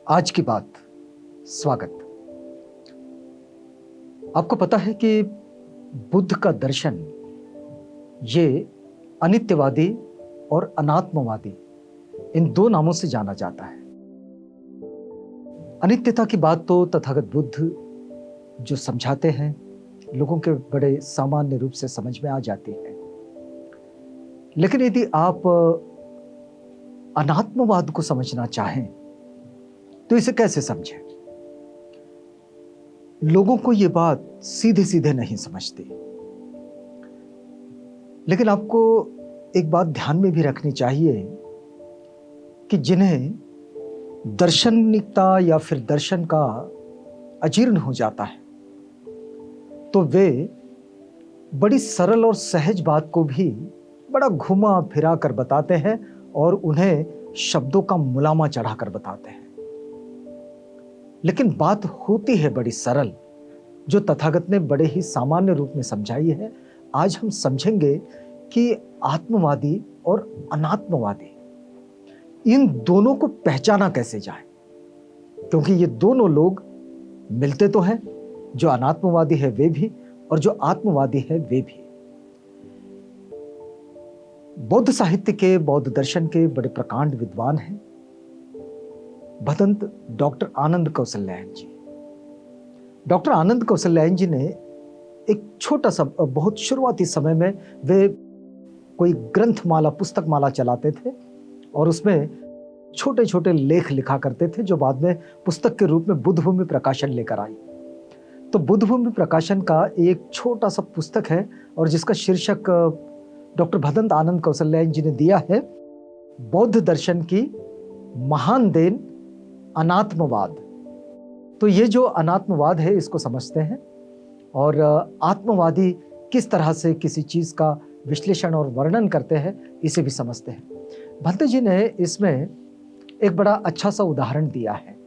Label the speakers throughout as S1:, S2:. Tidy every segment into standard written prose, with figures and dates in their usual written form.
S1: आज की बात। स्वागत। आपको पता है कि बुद्ध का दर्शन ये अनित्यवादी और अनात्मवादी इन दो नामों से जाना जाता है। अनित्यता की बात तो तथागत बुद्ध जो समझाते हैं लोगों के बड़े सामान्य रूप से समझ में आ जाती है। लेकिन यदि आप अनात्मवाद को समझना चाहें तो इसे कैसे समझें? लोगों को यह बात सीधे सीधे नहीं समझती। लेकिन आपको एक बात ध्यान में भी रखनी चाहिए कि जिन्हें दार्शनिकता या फिर दर्शन का अजीर्ण हो जाता है तो वे बड़ी सरल और सहज बात को भी बड़ा घुमा फिरा कर बताते हैं और उन्हें शब्दों का मुलामा चढ़ाकर बताते हैं। लेकिन बात होती है बड़ी सरल, जो तथागत ने बड़े ही सामान्य रूप में समझाई है। आज हम समझेंगे कि आत्मवादी और अनात्मवादी इन दोनों को पहचाना कैसे जाए, क्योंकि ये दोनों लोग मिलते तो हैं। जो अनात्मवादी है वे भी और जो आत्मवादी है वे भी। बौद्ध साहित्य के, बौद्ध दर्शन के बड़े प्रकांड विद्वान हैं भदंत डॉक्टर आनंद कौशल्यायन जी। डॉक्टर आनंद कौशल्यायन जी ने एक छोटा सा, बहुत शुरुआती समय में वे कोई ग्रंथमाला, पुस्तकमाला चलाते थे और उसमें छोटे छोटे लेख लिखा करते थे, जो बाद में पुस्तक के रूप में बुद्धभूमि प्रकाशन लेकर आई। तो बुद्धभूमि प्रकाशन का एक छोटा सा पुस्तक है और जिसका शीर्षक डॉक्टर भदंत आनंद कौशल्यायन जी ने दिया है, बौद्ध दर्शन की महान देन अनात्मवाद। तो ये जो अनात्मवाद है इसको समझते हैं और आत्मवादी किस तरह से किसी चीज का विश्लेषण और वर्णन करते हैं इसे भी समझते हैं। भंते जी ने इसमें एक बड़ा अच्छा सा उदाहरण दिया है।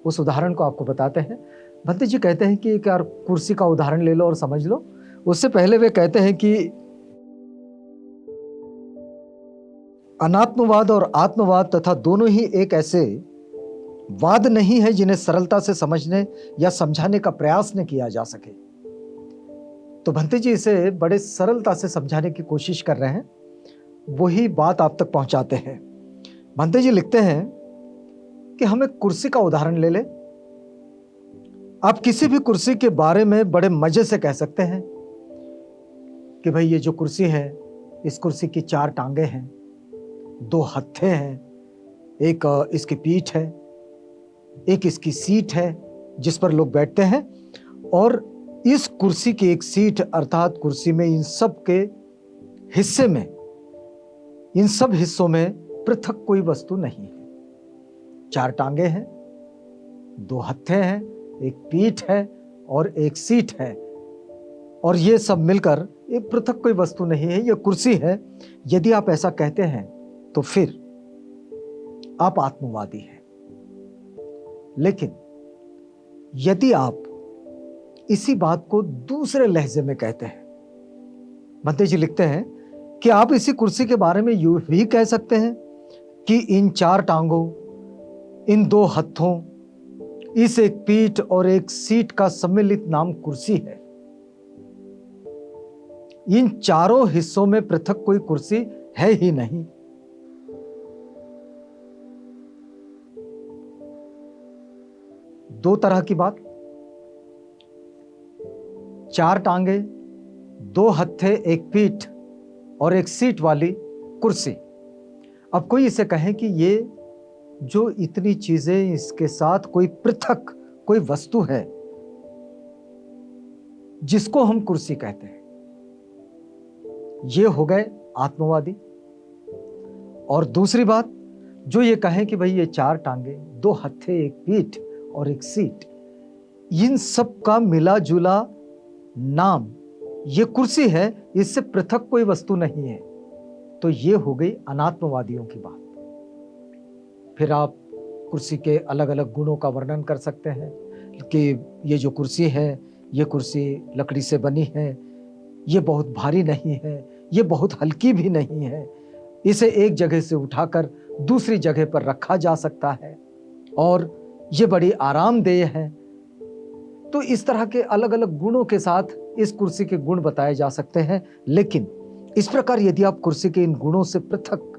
S1: उस उदाहरण को आपको बताते हैं। भंते जी कहते हैं कि एक यार कुर्सी का उदाहरण ले लो और समझ लो। उससे पहले वे कहते हैं कि अनात्मवाद और आत्मवाद तथा दोनों ही एक ऐसे वाद नहीं है जिन्हें सरलता से समझने या समझाने का प्रयास न किया जा सके। तो भंते जी इसे बड़े सरलता से समझाने की कोशिश कर रहे हैं, वही बात आप तक पहुंचाते हैं। भंते जी लिखते हैं कि हम एक कुर्सी का उदाहरण ले ले। आप किसी भी कुर्सी के बारे में बड़े मजे से कह सकते हैं कि भाई ये जो कुर्सी है, इस कुर्सी की 4 टांगे हैं, 2 हत्थे हैं, एक इसकी पीठ है, एक इसकी सीट है जिस पर लोग बैठते हैं, और इस कुर्सी की एक सीट अर्थात कुर्सी में इन सब के हिस्से में, इन सब हिस्सों में पृथक कोई वस्तु नहीं है। 4 टांगे हैं, 2 हत्थे हैं, एक पीठ है और एक सीट है, और ये सब मिलकर एक पृथक कोई वस्तु नहीं है, ये कुर्सी है। यदि आप ऐसा कहते हैं तो फिर आप आत्मवादी हैं। लेकिन यदि आप इसी बात को दूसरे लहजे में कहते हैं, भंते जी लिखते हैं कि आप इसी कुर्सी के बारे में यूं भी कह सकते हैं कि इन 4 टांगों, इन 2 हत्थों, इस एक पीठ और एक सीट का सम्मिलित नाम कुर्सी है। इन चारों हिस्सों में पृथक कोई कुर्सी है ही नहीं। दो तरह की बात, 4 टांगे, 2 हत्थे, एक पीठ और एक सीट वाली कुर्सी। अब कोई इसे कहे कि ये जो इतनी चीजें, इसके साथ कोई पृथक कोई वस्तु है जिसको हम कुर्सी कहते हैं, ये हो गए आत्मवादी। और दूसरी बात, जो ये कहें कि भाई ये 4 टांगे, 2 हत्थे, एक पीठ और एक सीट, इन सब का मिला जुला नाम ये कुर्सी है, इससे पृथक कोई वस्तु नहीं है, तो ये हो गई अनात्मवादियों की बात। फिर आप कुर्सी के अलग अलग गुणों का वर्णन कर सकते हैं कि ये जो कुर्सी है, ये कुर्सी लकड़ी से बनी है, ये बहुत भारी नहीं है, ये बहुत हल्की भी नहीं है, इसे एक जगह से उठाकर दूसरी जगह पर रखा जा सकता है, और ये बड़ी आरामदेह है। तो इस तरह के अलग अलग गुणों के साथ इस कुर्सी के गुण बताए जा सकते हैं। लेकिन इस प्रकार यदि आप कुर्सी के इन गुणों से पृथक,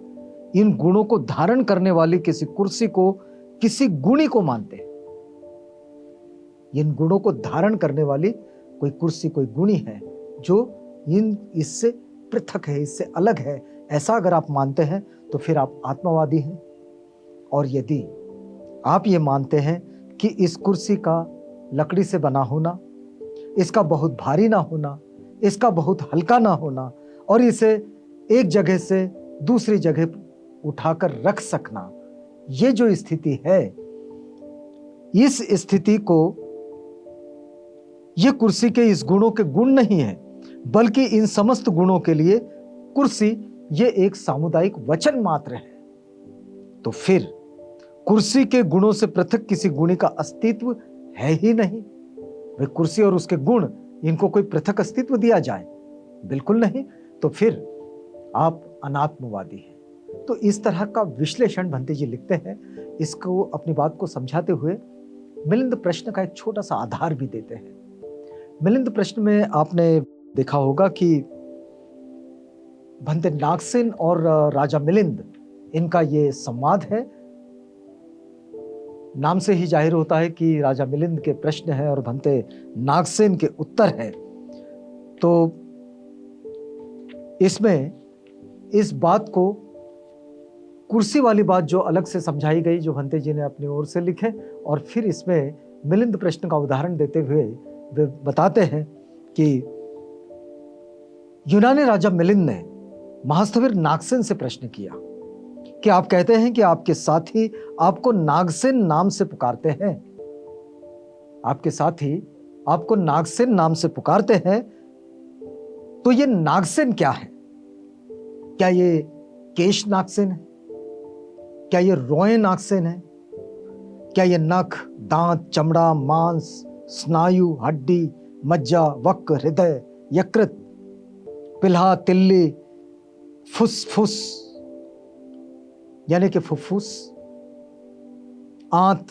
S1: इन गुणों को धारण करने वाली किसी कुर्सी को, किसी गुणी को मानते हैं, इन गुणों को धारण करने वाली कोई कुर्सी, कोई गुणी है जो इससे पृथक है, इससे अलग है, ऐसा अगर आप मानते हैं तो फिर आप आत्मवादी हैं। और यदि आप ये मानते हैं कि इस कुर्सी का लकड़ी से बना होना, इसका बहुत भारी ना होना, इसका बहुत हल्का ना होना और इसे एक जगह से दूसरी जगह उठाकर रख सकना, ये जो स्थिति है, इस स्थिति को, ये कुर्सी के इस गुणों के गुण नहीं है, बल्कि इन समस्त गुणों के लिए कुर्सी ये एक सामुदायिक वचन मात्र है। तो फिर कुर्सी के गुणों से पृथक किसी गुणी का अस्तित्व है ही नहीं। वे कुर्सी और उसके गुण, इनको कोई पृथक अस्तित्व दिया जाए? बिल्कुल नहीं। तो फिर आप अनात्मवादी हैं। तो इस तरह का विश्लेषण भंते जी लिखते हैं। इसको, अपनी बात को समझाते हुए मिलिंद प्रश्न का एक छोटा सा आधार भी देते हैं। मिलिंद प्रश्न में आपने देखा होगा कि भंते नागसेन और राजा मिलिंद, इनका ये संवाद है। नाम से ही जाहिर होता है कि राजा मिलिंद के प्रश्न है और भंते नागसेन के उत्तर है। तो इसमें इस बात को, कुर्सी वाली बात जो अलग से समझाई गई, जो भंते जी ने अपनी ओर से लिखे, और फिर इसमें मिलिंद प्रश्न का उदाहरण देते हुए वे बताते हैं कि यूनानी राजा मिलिंद ने महास्थविर नागसेन से प्रश्न किया कि आप कहते हैं कि आपके साथी आपको नागसेन नाम से पुकारते हैं, आपके साथी आपको नागसेन नाम से पुकारते हैं, तो ये नागसेन क्या है? क्या ये केश नागसेन है? क्या ये रोए नागसेन है? क्या ये नख, दांत, चमड़ा, मांस, स्नायु, हड्डी, मज्जा, वक्र, हृदय, यकृत, पिल्हा, तिल्ली, फुसफुस यानी कि फुफ्फुस, आंत,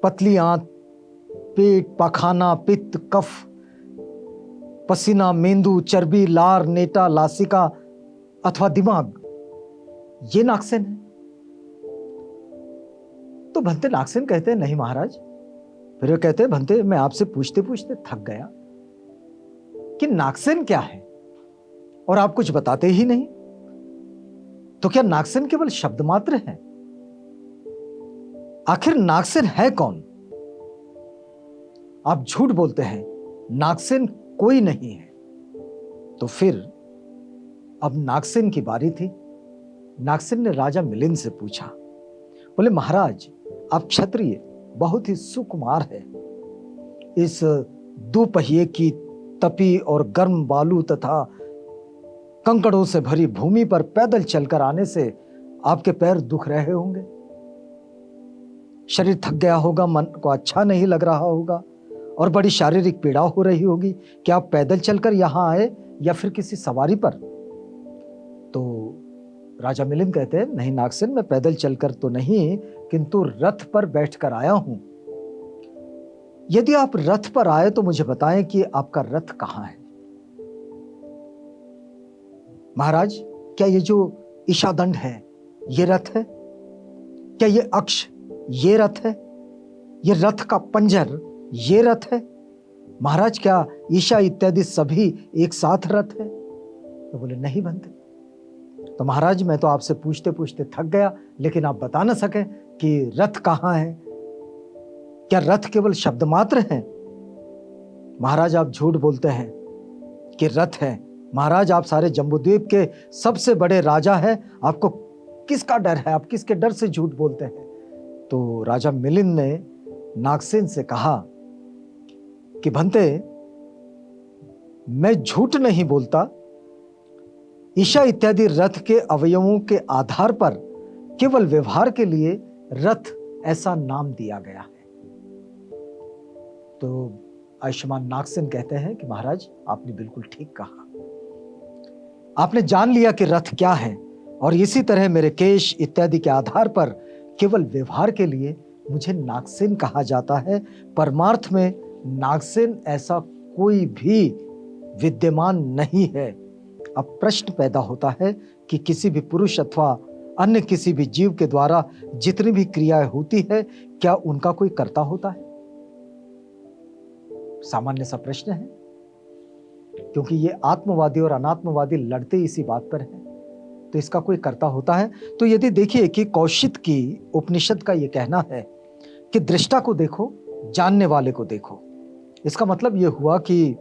S1: पतली आंत, पेट, पाखाना, पित्त, कफ, पसीना, मेंदू, चर्बी, लार, नेटा, लासिका अथवा दिमाग, ये नागसेन है? तो भंते नागसेन कहते हैं नहीं महाराज। फिर वे कहते हैं भंते मैं आपसे पूछते पूछते थक गया कि नागसेन क्या है और आप कुछ बताते ही नहीं। तो क्या नागसेन केवल शब्द मात्र है? आखिर नागसेन है कौन? आप झूठ बोलते हैं, नागसेन कोई नहीं है। तो फिर अब नागसेन की बारी थी। नागसेन ने राजा मिलिंद से पूछा, बोले महाराज आप क्षत्रिय बहुत ही सुकुमार है। इस दोपहिए की तपी और गर्म बालू तथा कंकड़ों से भरी भूमि पर पैदल चलकर आने से आपके पैर दुख रहे होंगे, शरीर थक गया होगा, मन को अच्छा नहीं लग रहा होगा और बड़ी शारीरिक पीड़ा हो रही होगी। क्या आप पैदल चलकर यहां आए या फिर किसी सवारी पर? तो राजा मिलिंद कहते हैं नहीं नागसेन, मैं पैदल चलकर तो नहीं, किंतु रथ पर बैठकर आया हूं। यदि आप रथ पर आए तो मुझे बताएं कि आपका रथ कहां है। महाराज क्या ये जो ईशादंड है ये रथ है? क्या ये अक्ष ये रथ है? ये रथ का पंजर ये रथ है? महाराज क्या ईशा इत्यादि सभी एक साथ रथ है? तो बोले नहीं बनते। तो महाराज मैं तो आपसे पूछते पूछते थक गया, लेकिन आप बता ना सके कि रथ कहां है। क्या रथ केवल शब्द मात्र है? महाराज आप झूठ बोलते हैं कि रथ है। महाराज आप सारे जम्बूद्वीप के सबसे बड़े राजा हैं, आपको किसका डर है? आप किसके डर से झूठ बोलते हैं? तो राजा मिलिंद ने नागसेन से कहा कि भंते मैं झूठ नहीं बोलता, ईशा इत्यादि रथ के अवयवों के आधार पर केवल व्यवहार के लिए रथ ऐसा नाम दिया गया है। तो आयुष्मान नागसेन कहते हैं कि महाराज आपने बिल्कुल ठीक कहा, आपने जान लिया कि रथ क्या है। और इसी तरह मेरे केश इत्यादि के आधार पर केवल व्यवहार के लिए मुझे नागसेन कहा जाता है। परमार्थ में नागसेन ऐसा कोई भी विद्यमान नहीं है। अब प्रश्न पैदा होता है कि किसी भी पुरुष अथवा अन्य किसी भी जीव के द्वारा जितनी भी क्रियाएं होती है, क्या उनका कोई कर्ता होता है? सामान्य सा प्रश्न है, क्योंकि ये आत्मवादी और अनात्मवादी लड़ते इसी बात पर है। तो इसका कोई कर्ता होता है? तो यदि देखिए कि कौशिक की उपनिषद का यह कहना है कि दृष्टा को देखो, जानने वाले को देखो, इसका मतलब यह हुआ कि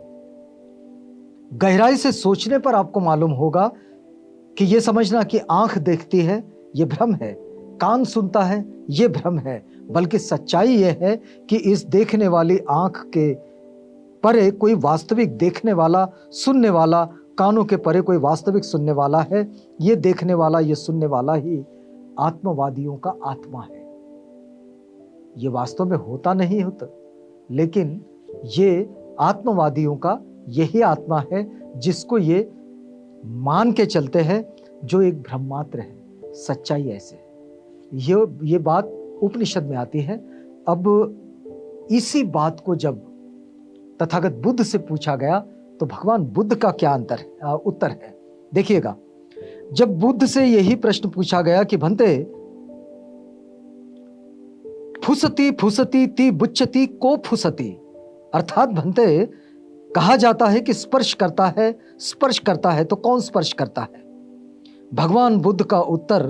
S1: गहराई से सोचने पर आपको मालूम होगा कि यह समझना कि आंख देखती है यह भ्रम है, कान सुनता है यह भ्रम है, बल्कि सच्चाई यह है कि इस देखने वाली आंख के परे कोई वास्तविक देखने वाला, सुनने वाला, कानों के परे कोई वास्तविक सुनने वाला है। ये देखने वाला, ये सुनने वाला ही आत्मवादियों का आत्मा है। ये वास्तव में होता नहीं होता, लेकिन ये आत्मवादियों का यही आत्मा है जिसको ये मान के चलते हैं, जो एक भ्रम मात्र है। सच्चाई ऐसे है। ये बात उपनिषद में आती है। अब इसी बात को जब तथागत बुद्ध से पूछा गया तो भगवान बुद्ध का क्या उत्तर है, देखिएगा। जब बुद्ध से यही प्रश्न पूछा गया कि भंते फुसती फुसती ती बुच्चती को फुसती, अर्थात भंते कहा जाता है कि स्पर्श करता है तो कौन स्पर्श करता है? भगवान बुद्ध का उत्तर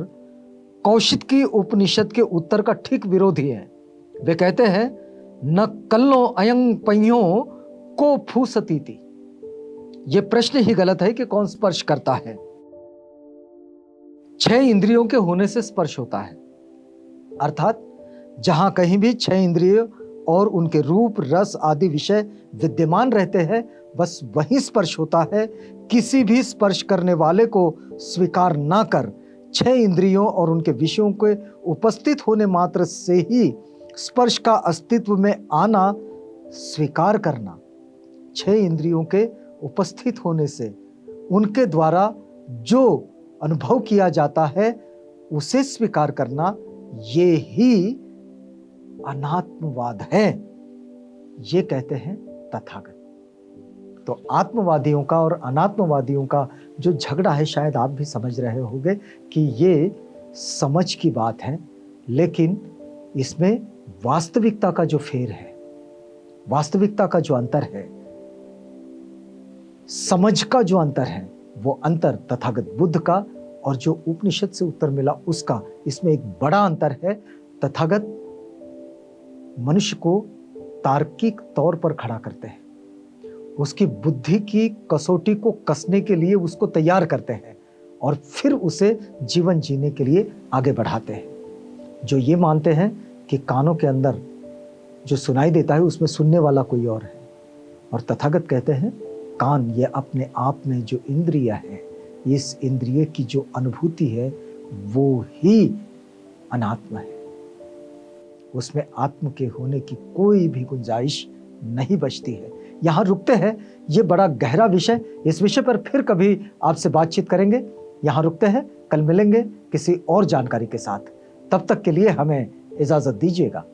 S1: कौशिक की उपनिषद के उत्तर का ठीक विरोधी है। वे कहते हैं न कल्लो अयं पइयों को फूसती थी। यह प्रश्न ही गलत है कि कौन स्पर्श करता है। 6 इंद्रियों के होने से स्पर्श होता है, अर्थात जहां कहीं भी 6 इंद्रिय और उनके रूप, रस आदि विषय विद्यमान रहते हैं, बस वही स्पर्श होता है। किसी भी स्पर्श करने वाले को स्वीकार ना कर 6 इंद्रियों और उनके विषयों के उपस्थित होने मात्र से ही स्पर्श का अस्तित्व में आना स्वीकार करना, 6 इंद्रियों के उपस्थित होने से उनके द्वारा जो अनुभव किया जाता है उसे स्वीकार करना, ये ही अनात्मवाद है। ये कहते हैं तथागत। तो आत्मवादियों का और अनात्मवादियों का जो झगड़ा है, शायद आप भी समझ रहे होंगे कि ये समझ की बात है, लेकिन इसमें वास्तविकता का जो फेर है, वास्तविकता का जो अंतर है, समझ का जो अंतर है, वो अंतर तथागत बुद्ध का और जो उपनिषद से उत्तर मिला उसका, इसमें एक बड़ा अंतर है। तथागत मनुष्य को तार्किक तौर पर खड़ा करते हैं, उसकी बुद्धि की कसौटी को कसने के लिए उसको तैयार करते हैं और फिर उसे जीवन जीने के लिए आगे बढ़ाते हैं। जो ये मानते हैं कि कानों के अंदर जो सुनाई देता है उसमें सुनने वाला कोई और है, और तथागत कहते हैं कान ये अपने आप में जो इंद्रिय है, इस इंद्रिय की जो अनुभूति है वो ही अनात्मा है। उसमें आत्म के होने की कोई भी गुंजाइश नहीं बचती है। यहाँ रुकते हैं, ये बड़ा गहरा विषय, इस विषय पर फिर कभी आपसे बातचीत करेंगे। यहाँ रुकते हैं, कल मिलेंगे किसी और जानकारी के साथ। तब तक के लिए हमें इजाजत दीजिएगा।